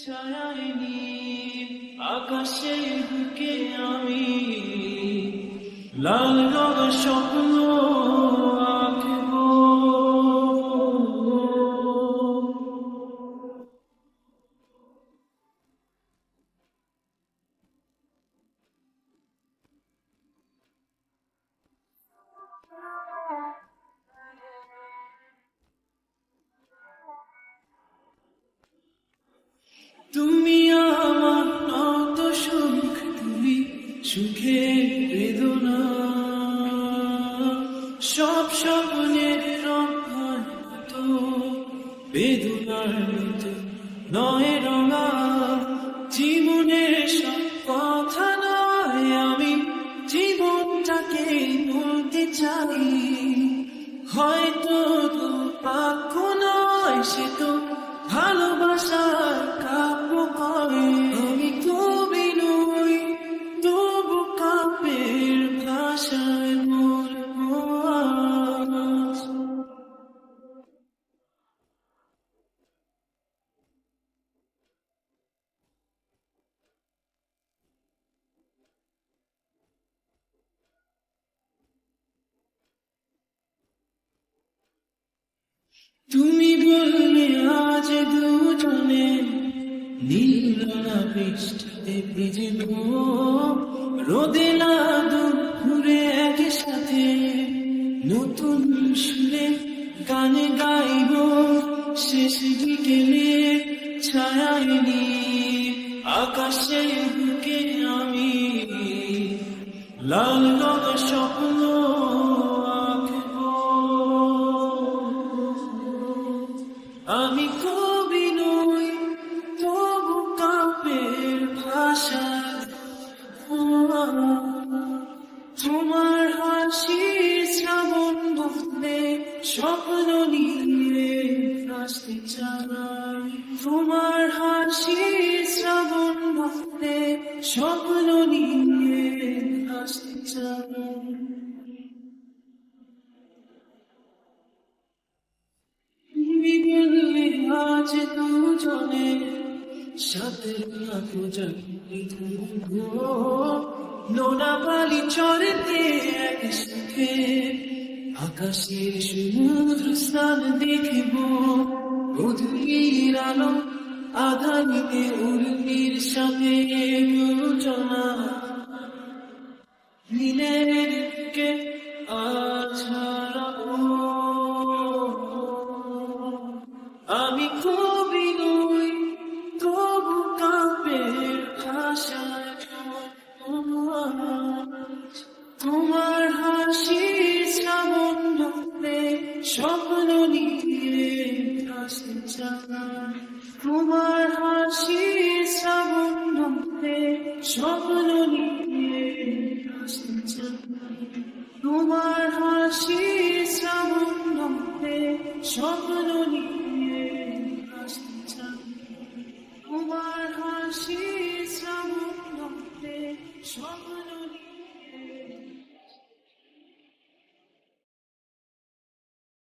ছায়ায় আকাশের বুকে আমি লাল রঙের স্বপ্ন আঁকবো। তুমি আমার নত সুখ, তুমি সুখের বেদনা, সব স্বপ্নের রঙের মতো বেদনার মতো নয় রঙা। জীবনের সব কথা নয়, আমি জীবনটাকে বলতে চাই। হয়তো দুর্ভাগ্য নয়, সে তো ভালোবাসার কাব্য করে। আমি তুমি নই, তবু কাব্যের ভাষায় বলবো আজ। তুমি বললে আজ দুজনে নীলরা বৃষ্টিতে ভিজব, রোদে না দুপুরে একসাথে নতুন সুরে গানে গাইব। শেষ বিকেলে ছায়ায় আকাশের বুকে আমি লাল রঙের স্বপ্ন আঁকবো। আমি কবি নই, তবু কাব্যের ভাষা। তোমার হাসি শ্রাবণ বদলে স্বপ্ন নিয়ে ভাসতে চাই। তোমার হাসি শ্রাবণ বদলে স্বপ্ন নিয়ে ভাসতে চাই। তুমি বললে আজ দুজনে সাথে নোনা বালি চড়তে একসাথে আকাশের সমুদ্র স্নান দেখব। মধুর আলো আধারিতে উর্মির সাথে যোজনা নীলের দিকে আছাড়াবো। আমি কবি নই, তবু কাব্যের ভাষায় তোমার হাসি শ্রাবণ বদলে স্বপ্ন নিয়ে ভাসতে চাই। তোমার হাসি শ্রাবণ বদলে স্বপ্ন নিয়ে ভাসতে চাই। তোমার হাসি শ্রাবণ বদলে স্বপ্ন নিয়ে ভাসতে চাই। তোমার হাসি শ্রাবণ বদলে স্বপ্ন